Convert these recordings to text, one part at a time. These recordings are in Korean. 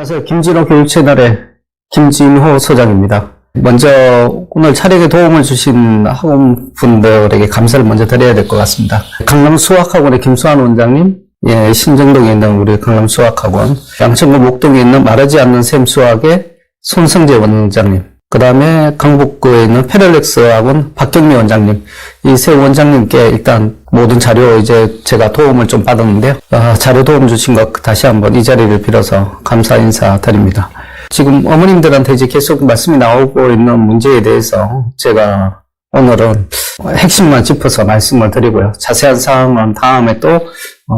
안녕하세요. 김진호 교육채널의 김진호 소장입니다. 먼저 오늘 촬영에 도움을 주신 학원분들에게 감사를 먼저 드려야 될 것 같습니다. 강남수학학원의 김수환 원장님, 신정동에 있는 우리 강남수학학원, 양천구 목동에 있는 마르지 않는 샘 수학의 손성재 원장님, 그 다음에 강북구에 있는 페럴렉스 학원 박경미 원장님, 이 세 원장님께 일단 모든 자료 이제 제가 도움을 좀 받았는데요. 자료 도움 주신 것 다시 한번 이 자리를 빌어서 감사 인사 드립니다. 지금 어머님들한테 이제 계속 말씀이 나오고 있는 문제에 대해서 제가 오늘은 핵심만 짚어서 말씀을 드리고요. 자세한 사항은 다음에 또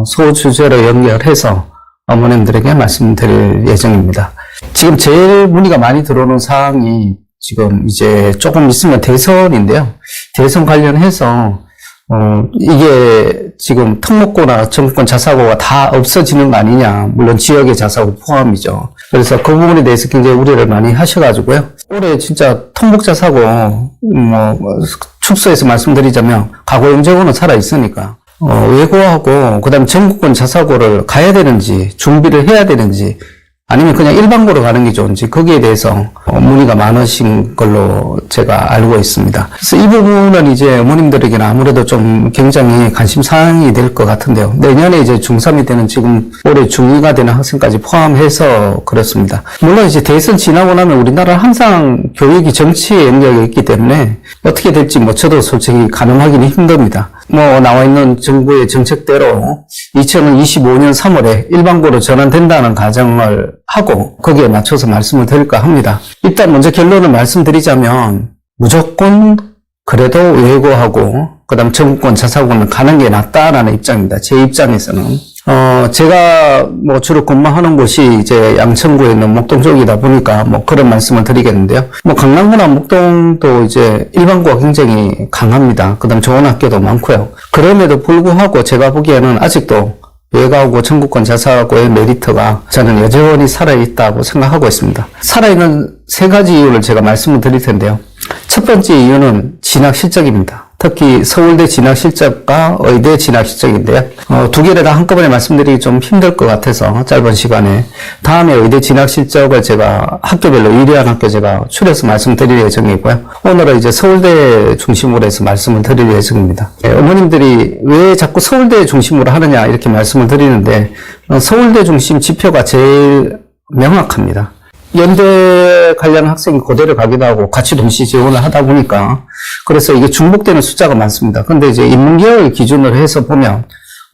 소주제로 연결해서 어머님들에게 말씀드릴 예정입니다. 지금 제일 문의가 많이 들어오는 사항이 지금 이제 조금 있으면 대선인데요. 대선 관련해서 이게 지금 특목고나 정부권 자사고가 다 없어지는 거 아니냐. 물론 지역의 자사고 포함이죠. 그래서 그 부분에 대해서 굉장히 우려를 많이 하셔가지고요. 올해 진짜 특목 자사고 축소해서 말씀드리자면 과거 영재고는 살아있으니까 외고하고 그다음 전국권 자사고를 가야 되는지 준비를 해야 되는지 아니면 그냥 일반고로 가는 게 좋은지 거기에 대해서 문의가 많으신 걸로 제가 알고 있습니다. 그래서 이 부분은 이제 어머님들에게는 아무래도 좀 굉장히 관심사항이 될 것 같은데요. 내년에 이제 중3이 되는 지금 올해 중2가 되는 학생까지 포함해서 그렇습니다. 물론 이제 대선 지나고 나면 우리나라는 항상 교육이 정치의 영역에 있기 때문에 어떻게 될지 저도 솔직히 가늠하기는 힘듭니다. 나와 있는 정부의 정책대로 2025년 3월에 일반고로 전환된다는 가정을 하고 거기에 맞춰서 말씀을 드릴까 합니다. 일단 먼저 결론을 말씀드리자면 무조건 그래도 외고하고 그다음 전국권 자사고는 가는 게 낫다라는 입장입니다. 제 입장에서는. 제가 주로 근무하는 곳이 이제 양천구에 있는 목동 쪽이다 보니까 그런 말씀을 드리겠는데요. 강남구나 목동도 이제 일반고가 굉장히 강합니다. 그다음 좋은 학교도 많고요. 그럼에도 불구하고 제가 보기에는 아직도 외고하고 전국권 자사고의 메리트가 저는 여전히 살아있다고 생각하고 있습니다. 살아있는 세 가지 이유를 제가 말씀을 드릴 텐데요. 첫 번째 이유는 진학 실적입니다. 특히 서울대 진학 실적과 의대 진학 실적인데요. 두 개를 다 한꺼번에 말씀드리기 좀 힘들 것 같아서 짧은 시간에 다음에 의대 진학 실적을 제가 학교별로 유리한 학교 제가 추려서 말씀드릴 예정이고요. 오늘은 이제 서울대 중심으로 해서 말씀을 드릴 예정입니다. 어머님들이 왜 자꾸 서울대 중심으로 하느냐 이렇게 말씀을 드리는데 서울대 중심 지표가 제일 명확합니다. 연대 관련 학생이 고대를 가기도 하고 같이 동시 지원을 하다 보니까 그래서 이게 중복되는 숫자가 많습니다. 근데 이제 인문계열 기준으로 해서 보면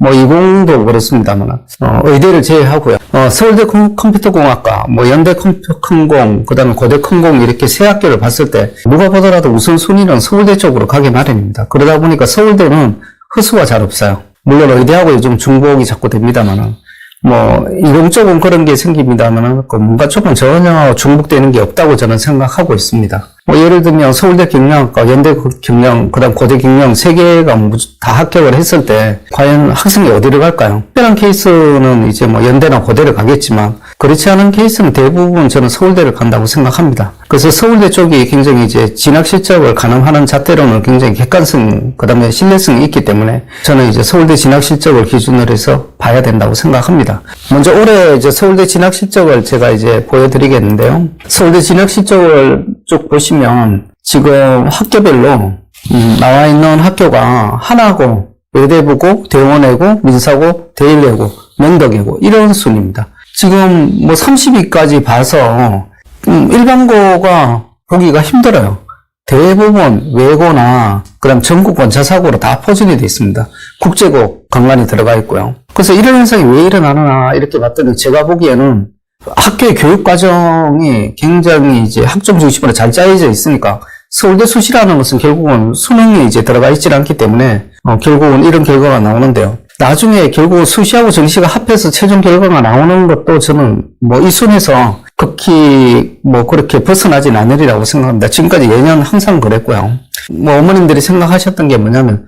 이공도 그렇습니다만 의대를 제외하고요. 서울대 컴퓨터공학과, 연대 컴공, 그다음에 고대 컴공 이렇게 세 학교를 봤을 때 누가 보더라도 우선순위는 서울대 쪽으로 가게 마련입니다. 그러다 보니까 서울대는 허수가 잘 없어요. 물론 의대하고 요즘 중복이 자꾸 됩니다만은. 이공 쪽은 그런 게 생깁니다만, 문과 쪽은 전혀 중복되는 게 없다고 저는 생각하고 있습니다. 예를 들면, 서울대 경영학과, 연대 경영, 그 다음 고대 경영, 세 개가 다 합격을 했을 때, 과연 학생이 어디를 갈까요? 특별한 케이스는 이제 연대나 고대를 가겠지만, 그렇지 않은 케이스는 대부분 저는 서울대를 간다고 생각합니다. 그래서 서울대 쪽이 굉장히 이제 진학 실적을 가늠하는 잣대로는 굉장히 객관성, 그 다음에 신뢰성이 있기 때문에 저는 이제 서울대 진학 실적을 기준으로 해서 봐야 된다고 생각합니다. 먼저 올해 이제 서울대 진학 실적을 제가 이제 보여드리겠는데요. 서울대 진학 실적을 쭉 보시면 지금 학교별로 나와 있는 학교가 하나고, 외대부고, 대원외고, 민사고, 대일외고, 명덕외고 이런 순입니다. 지금 30위까지 봐서 일반고가 보기가 힘들어요. 대부분 외고나 그다음 전국권 자사고로 다 포진이 되어 있습니다. 국제고 간간히 들어가 있고요. 그래서 이런 현상이 왜 일어나나 이렇게 봤더니 제가 보기에는 학교의 교육 과정이 굉장히 이제 학종 중심으로 잘 짜여져 있으니까 서울대 수시라는 것은 결국은 수능이 이제 들어가 있지 않기 때문에 결국은 이런 결과가 나오는데요. 나중에 결국 수시하고 정시가 합해서 최종 결과가 나오는 것도 저는 이 순에서 극히 그렇게 벗어나진 않으리라고 생각합니다. 지금까지 예년 항상 그랬고요. 어머님들이 생각하셨던 게 뭐냐면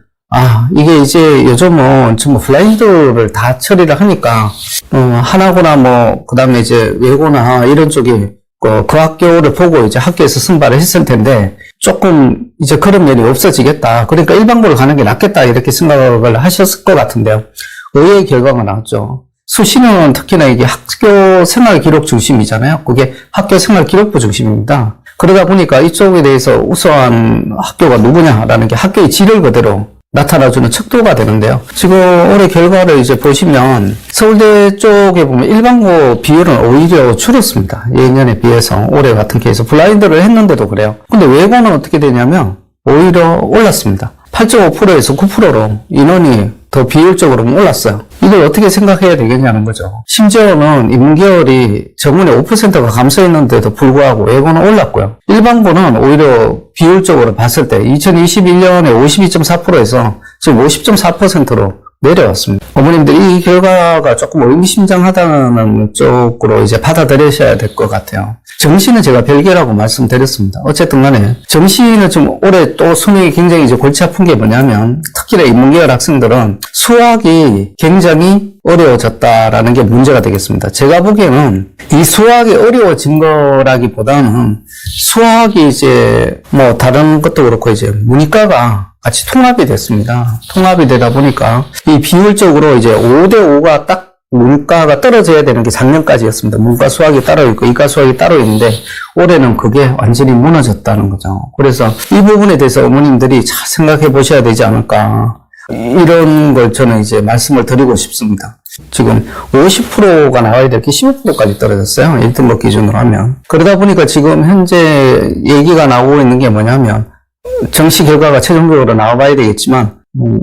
이게 이제 요즘은 전부 블라인드를 다 처리를 하니까 하나고나 그 다음에 이제 외고나 이런 쪽이 그 학교를 보고 이제 학교에서 선발을 했을 텐데 조금 이제 그런 면이 없어지겠다. 그러니까 일반고를 가는 게 낫겠다. 이렇게 생각을 하셨을 것 같은데요. 의외의 결과가 나왔죠. 수시는 특히나 이게 학교 생활 기록 중심이잖아요. 그게 학교 생활 기록부 중심입니다. 그러다 보니까 이쪽에 대해서 우수한 학교가 누구냐라는 게 학교의 질을 그대로 나타나주는 척도가 되는데요. 지금 올해 결과를 이제 보시면 서울대 쪽에 보면 일반고 비율은 오히려 줄었습니다. 예년에 비해서 올해 같은 케이스 블라인드를 했는데도 그래요. 근데 외고는 어떻게 되냐면 오히려 올랐습니다. 8.5%에서 9%로 인원이 더 비율적으로 올랐어요. 이걸 어떻게 생각해야 되겠냐는 거죠. 심지어는 인문계열이 저번에 5%가 감소했는데도 불구하고 외고는 올랐고요. 일반고는 오히려 비율적으로 봤을 때 2021년에 52.4%에서 지금 50.4%로 내려왔습니다. 어머님들이 이 결과가 조금 의미심장하다는 쪽으로 이제 받아들이셔야 될 것 같아요. 정시는 제가 별개라고 말씀드렸습니다. 어쨌든 간에 정시는 좀 올해 또 수능이 굉장히 이제 골치 아픈 게 뭐냐면 특히나 인문계열 학생들은 수학이 굉장히 어려워졌다라는 게 문제가 되겠습니다. 제가 보기에는 이 수학이 어려워진 거라기보다는 수학이 이제 뭐 다른 것도 그렇고 이제 문이과가 같이 통합이 됐습니다. 통합이 되다 보니까 이 비율적으로 이제 5대5가 딱 문과가 떨어져야 되는 게 작년까지였습니다. 문과 수학이 따로 있고 이과 수학이 따로 있는데 올해는 그게 완전히 무너졌다는 거죠. 그래서 이 부분에 대해서 어머님들이 잘 생각해 보셔야 되지 않을까. 이런 걸 저는 이제 말씀을 드리고 싶습니다. 지금 50%가 나와야 될 게 15%까지 떨어졌어요. 1등급 기준으로 하면. 그러다 보니까 지금 현재 얘기가 나오고 있는 게 뭐냐면 정시 결과가 최종적으로 나와봐야 되겠지만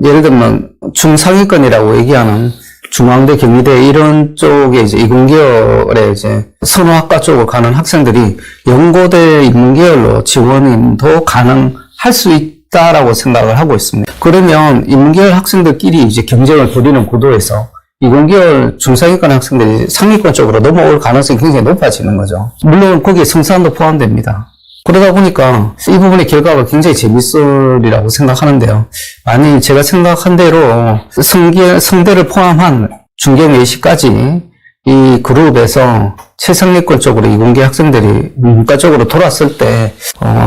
예를 들면 중상위권이라고 얘기하는 중앙대, 경희대 이런 쪽에 이제 이공계열에 이제 선호학과 쪽으로 가는 학생들이 연고대 인문계열로 지원도 가능할 수 있다라고 생각을 하고 있습니다. 그러면 인문계열 학생들끼리 이제 경쟁을 벌이는 구도에서 이공계열 중상위권 학생들이 상위권 쪽으로 넘어올 가능성이 굉장히 높아지는 거죠. 물론 거기에 성산도 포함됩니다. 그러다 보니까 이 부분의 결과가 굉장히 재밌으리라고 생각하는데요. 만일 제가 생각한 대로 성대를 포함한 중경 예시까지 이 그룹에서 최상위권 쪽으로 이공계 학생들이 문과 쪽으로 돌았을 때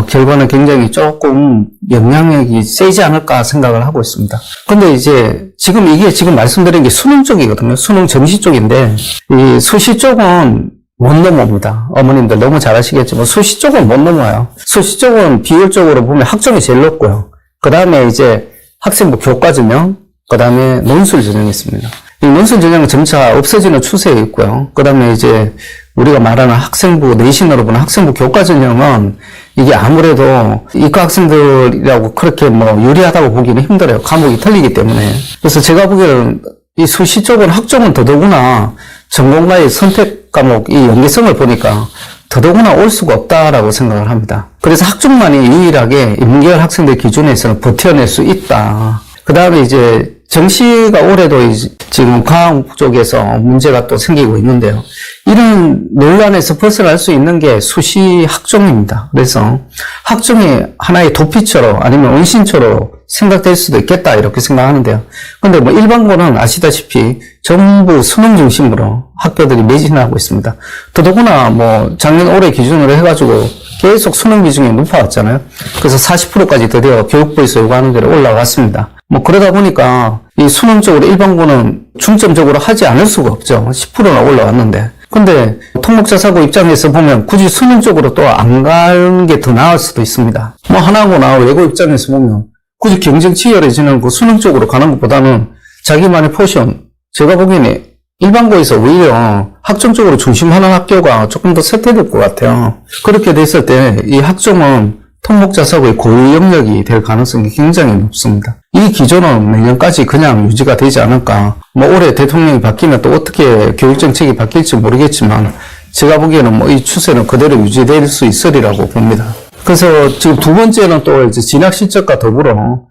결과는 굉장히 조금 영향력이 세지 않을까 생각을 하고 있습니다. 근데 이제 이게 지금 말씀드린 게 수능 쪽이거든요. 수능 정시 쪽인데 이 수시 쪽은 못 넘어옵니다. 어머님들 너무 잘 아시겠지만 수시 쪽은 못 넘어요. 수시 쪽은 비율적으로 보면 학점이 제일 높고요. 그 다음에 이제 학생부 교과 전형, 그 다음에 논술 전형이 있습니다. 이 논술 전형은 점차 없어지는 추세에 있고요. 그 다음에 이제 우리가 말하는 학생부 내신으로 보는 학생부 교과 전형은 이게 아무래도 이과 학생들이라고 그렇게 뭐 유리하다고 보기는 힘들어요. 과목이 틀리기 때문에. 그래서 제가 보기에는 이 수시 쪽은 학점은 더더구나 전공과의 선택 과목 이 연계성을 보니까 더더구나 올 수가 없다라고 생각을 합니다. 그래서 학종만이 유일하게 인문계열 학생들 기준에서는 버텨낼 수 있다. 그 다음에 이제 정시가 올해도 지금 과학 쪽에서 문제가 또 생기고 있는데요. 이런 논란에서 벗어날 수 있는 게 수시 학종입니다. 그래서 학종이 하나의 도피처로 아니면 원신처로 생각될 수도 있겠다 이렇게 생각하는데요. 근데 뭐 일반고는 아시다시피 전부 수능 중심으로 학교들이 매진하고 있습니다. 더더구나 뭐 작년 올해 기준으로 해가지고 계속 수능 비중이 높아왔잖아요. 그래서 40%까지 드디어 교육부에서 요구하는 대로 올라왔습니다. 뭐 그러다 보니까 이 수능 쪽으로 일반고는 중점적으로 하지 않을 수가 없죠. 10%나 올라왔는데. 근데 통목자사고 입장에서 보면 굳이 수능 쪽으로 또 안 가는 게 더 나을 수도 있습니다. 뭐 하나고나 외고 입장에서 보면 굳이 경쟁 치열해지는 그 수능 쪽으로 가는 것보다는 자기만의 포션, 제가 보기에는 일반고에서 오히려 학종 쪽으로 중심하는 학교가 조금 더 쇠퇴될 것 같아요. 그렇게 됐을 때 이 학종은 통목자사고의 고유 영역이 될 가능성이 굉장히 높습니다. 이 기조는 내년까지 그냥 유지가 되지 않을까. 뭐 올해 대통령이 바뀌면 또 어떻게 교육정책이 바뀔지 모르겠지만 제가 보기에는 뭐 이 추세는 그대로 유지될 수 있으리라고 봅니다. 그래서 지금 두 번째는 또 이제 진학 실적과 더불어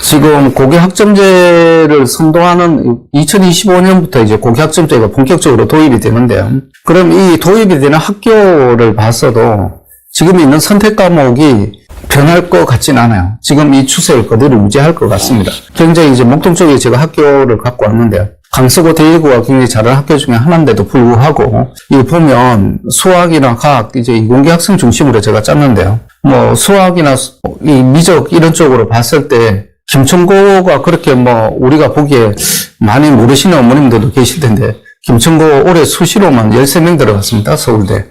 지금 고교 학점제를 선도하는 2025년부터 이제 고교 학점제가 본격적으로 도입이 되는데요. 그럼 이 도입이 되는 학교를 봤어도 지금 있는 선택 과목이 변할 것 같진 않아요. 지금 이 추세를 그대로 유지할 것 같습니다. 굉장히 이제 목동 쪽에 제가 학교를 갖고 왔는데요. 강서구 대일구가 굉장히 잘하는 학교 중에 하나인데도 불구하고, 이 보면 수학이나 과학, 이제 이공계 학생 중심으로 제가 짰는데요. 뭐 수학이나 이 미적 이런 쪽으로 봤을 때 김천고가 그렇게 뭐 우리가 보기에 많이 모르시는 어머님들도 계실 텐데 김천고 올해 수시로만 13명 들어갔습니다. 서울대.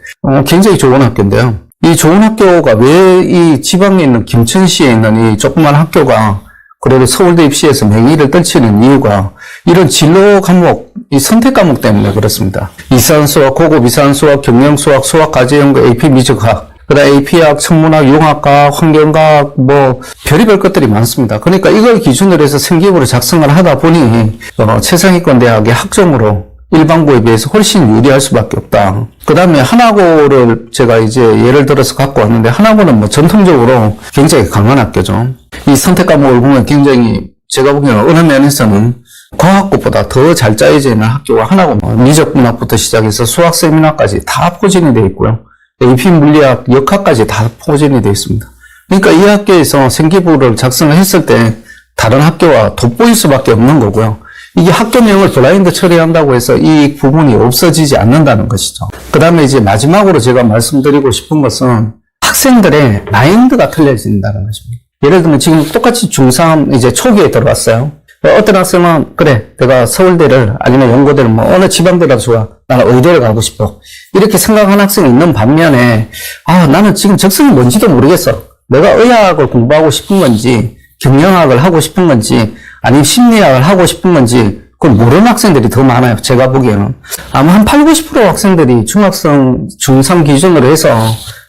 굉장히 좋은 학교인데요. 이 좋은 학교가 왜 이 지방에 있는 김천시에 있는 이 조그만 학교가 그래도 서울대 입시에서 맹위를 떨치는 이유가 이런 진로 과목, 이 선택 과목 때문에 그렇습니다. 이산수학, 고급 이산수학, 경영수학, 수학과제연구, AP 미적학, 그다음 AP학, 천문학, 융합과학, 환경과학, 뭐 별의별 것들이 많습니다. 그러니까 이걸 기준으로 해서 생기부를 작성을 하다 보니 최상위권 대학의 학점으로 일반고에 비해서 훨씬 유리할 수밖에 없다. 그 다음에 하나고를 제가 이제 예를 들어서 갖고 왔는데, 하나고는 뭐 전통적으로 굉장히 강한 학교죠. 이 선택 과목을 보면 굉장히 제가 보기에는 어느 면에서는 과학고보다 더 잘 짜여져 있는 학교가 하나고, 미적문학부터 시작해서 수학 세미나까지 다 포진이 되어 있고요. AP 물리학, 역학까지 다 포진이 되어 있습니다. 그러니까 이 학교에서 생기부를 작성을 했을 때 다른 학교와 돋보일 수밖에 없는 거고요. 이게 학교명을 블라인드 처리한다고 해서 이 부분이 없어지지 않는다는 것이죠. 그 다음에 이제 마지막으로 제가 말씀드리고 싶은 것은 학생들의 마인드가 틀려진다는 것입니다. 예를 들면 지금 똑같이 중3 이제 초기에 들어왔어요. 어떤 학생은 그래 내가 서울대를 아니면 연고대를 뭐 어느 지방대라도 좋아 나는 의대를 가고 싶어 이렇게 생각하는 학생이 있는 반면에 나는 지금 적성이 뭔지도 모르겠어. 내가 의학을 공부하고 싶은 건지 경영학을 하고 싶은 건지 아니면 심리학을 하고 싶은 건지 그걸 모르는 학생들이 더 많아요. 제가 보기에는. 아마 한 80, 90% 학생들이 중학생, 중3 기준으로 해서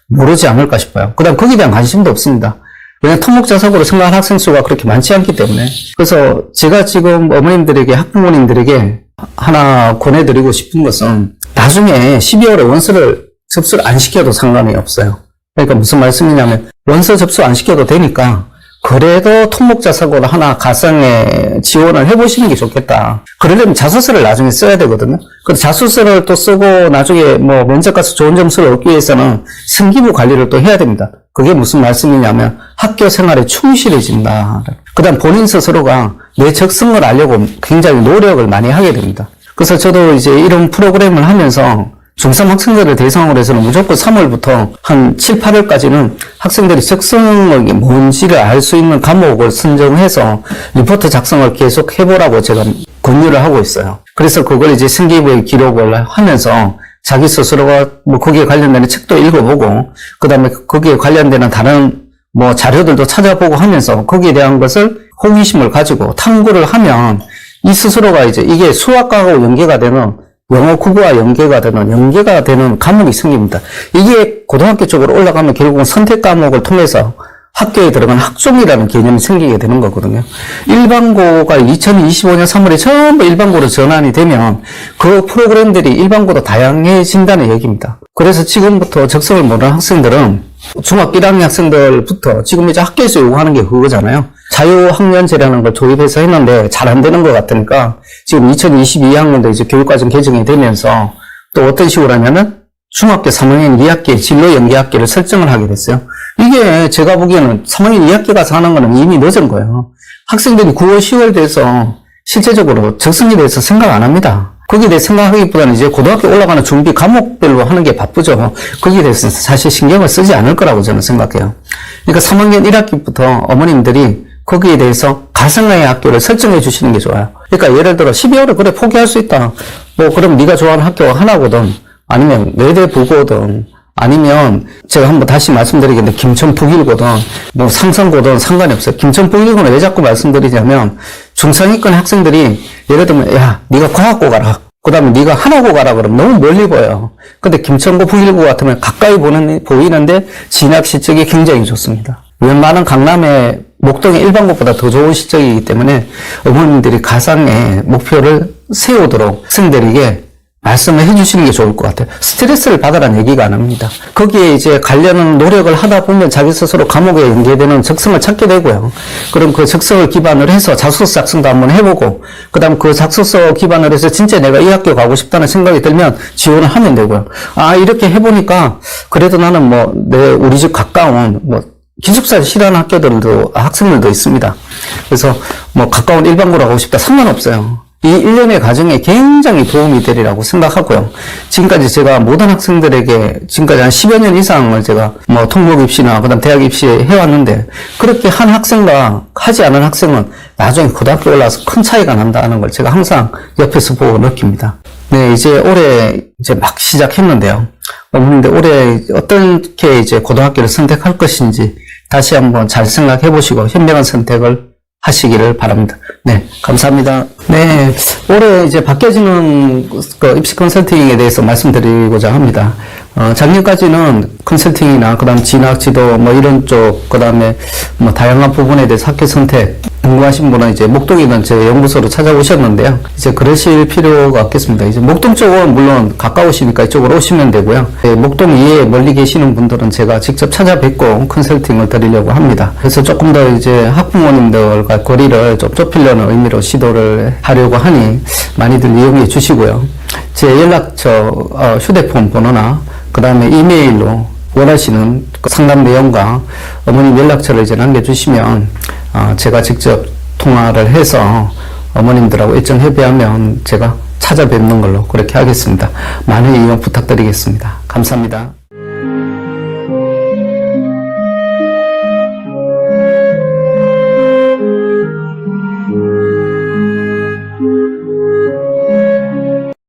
모르지 않을까 싶어요. 그 다음 거기에 대한 관심도 없습니다. 왜냐하면 토목자석으로 생각하는 학생 수가 그렇게 많지 않기 때문에. 그래서 제가 지금 어머님들에게, 학부모님들에게 하나 권해드리고 싶은 것은 나중에 12월에 원서를 접수를 안 시켜도 상관이 없어요. 그러니까 무슨 말씀이냐면 원서 접수 안 시켜도 되니까 그래도 토목자석으로 하나 가상에 지원을 해보시는 게 좋겠다. 그러려면 자소서를 나중에 써야 되거든요. 그 자소서를 또 쓰고 나중에 뭐 면접 가서 좋은 점수를 얻기 위해서는 생기부 관리를 또 해야 됩니다. 그게 무슨 말씀이냐면 학교 생활에 충실해진다. 그 다음 본인 스스로가 내 적성을 알려고 굉장히 노력을 많이 하게 됩니다. 그래서 저도 이제 이런 프로그램을 하면서 중3 학생들을 대상으로 해서는 무조건 3월부터 한 7, 8월까지는 학생들이 적성이 뭔지를 알 수 있는 과목을 선정해서 리포트 작성을 계속 해보라고 제가 권유를 하고 있어요. 그래서 그걸 이제 생기부에 기록을 하면서 자기 스스로가 뭐 거기에 관련되는 책도 읽어보고, 그 다음에 거기에 관련되는 다른 뭐 자료들도 찾아보고 하면서 거기에 대한 것을 호기심을 가지고 탐구를 하면 이 스스로가 이제 이게 수학과하고 연계가 되는 영어 국어와 연계가 되는 과목이 생깁니다. 이게 고등학교 쪽으로 올라가면 결국은 선택 과목을 통해서 학교에 들어간 학종이라는 개념이 생기게 되는 거거든요. 일반고가 2025년 3월에 전부 일반고로 전환이 되면 그 프로그램들이 일반고도 다양해진다는 얘기입니다. 그래서 지금부터 적성을 모르는 학생들은 중학교 1학년 학생들부터 지금 이제 학교에서 요구하는 게 그거잖아요. 자유학년제라는 걸 도입해서 했는데 잘 안 되는 것 같으니까 지금 2022학년도 이제 교육과정 개정이 되면서 또 어떤 식으로 하냐면 중학교 3학년 2학기 진로 연계학기를 설정을 하게 됐어요. 이게 제가 보기에는 3학년 2학기 가서 하는 거는 이미 늦은 거예요. 학생들이 9월, 10월 돼서 실제적으로 적성에 대해서 생각 안 합니다. 거기에 대해 생각하기보다는 이제 고등학교 올라가는 준비 과목별로 하는 게 바쁘죠. 거기에 대해서 사실 신경을 쓰지 않을 거라고 저는 생각해요. 그러니까 3학년 1학기부터 어머님들이 거기에 대해서 가상의 학교를 설정해 주시는 게 좋아요. 그러니까 예를 들어 12월에 그래 포기할 수 있다. 뭐 그럼 네가 좋아하는 학교가 하나거든. 아니면 외대 부고든 아니면 제가 한번 다시 말씀드리겠는데 김천 북일고든 뭐 상성고든 상관이 없어요. 김천 북일고는 왜 자꾸 말씀드리냐면 중상위권 학생들이 예를 들면 야 네가 과학고 가라. 그 다음에 네가 하나고 가라 그러면 너무 멀리 보여요. 근데 김천고 북일고 같으면 가까이 보이는데 진학 실적이 굉장히 좋습니다. 웬만한 강남의 목동의 일반고보다 더 좋은 실적이기 때문에 어머님들이 가상의 목표를 세우도록 학생들에게 말씀을 해주시는 게 좋을 것 같아요. 스트레스를 받으라는 얘기가 안 합니다. 거기에 이제 관련 노력을 하다 보면 자기 스스로 과목에 연계되는 적성을 찾게 되고요. 그럼 그 적성을 기반으로 해서 자소서 작성도 한번 해보고, 그 다음 그 자소서 기반으로 해서 진짜 내가 이 학교 가고 싶다는 생각이 들면 지원을 하면 되고요. 이렇게 해보니까 그래도 나는 뭐 우리 집 가까운 기숙사를 싫어하는 학생들도 있습니다. 그래서 뭐 가까운 일반고로 가고 싶다 상관없어요. 이 일련의 과정에 굉장히 도움이 되리라고 생각하고요. 지금까지 제가 모든 학생들에게 지금까지 한 10여 년 이상을 제가 뭐 통목 입시나 그다음 대학 입시 해왔는데 그렇게 한 학생과 하지 않은 학생은 나중에 고등학교 올라와서 큰 차이가 난다는 걸 제가 항상 옆에서 보고 느낍니다. 네, 이제 올해 이제 막 시작했는데요. 어머님들 올해 어떻게 이제 고등학교를 선택할 것인지 다시 한번 잘 생각해 보시고 현명한 선택을 하시기를 바랍니다. 네, 감사합니다. 네, 올해 이제 바뀌어지는 그 입시 컨설팅에 대해서 말씀드리고자 합니다. 작년까지는 컨설팅이나 그다음 진학, 지도 뭐 이런 쪽, 그다음에 뭐 다양한 부분에 대해서 학교 선택 궁금하신 분은 이제 목동에 있는 제 연구소로 찾아오셨는데요. 이제 그러실 필요가 없겠습니다. 이제 목동 쪽은 물론 가까우시니까 이쪽으로 오시면 되고요. 목동 이외에 멀리 계시는 분들은 제가 직접 찾아뵙고 컨설팅을 드리려고 합니다. 그래서 조금 더 이제 학부모님들과 거리를 좀 좁히려는 의미로 시도를 하려고 하니 많이들 이용해 주시고요. 제 연락처, 휴대폰 번호나 그 다음에 이메일로 원하시는 상담 내용과 어머님 연락처를 이제 남겨주시면 제가 직접 통화를 해서 어머님들하고 일정 협의하면 제가 찾아뵙는 걸로 그렇게 하겠습니다. 많은 이용 부탁드리겠습니다. 감사합니다.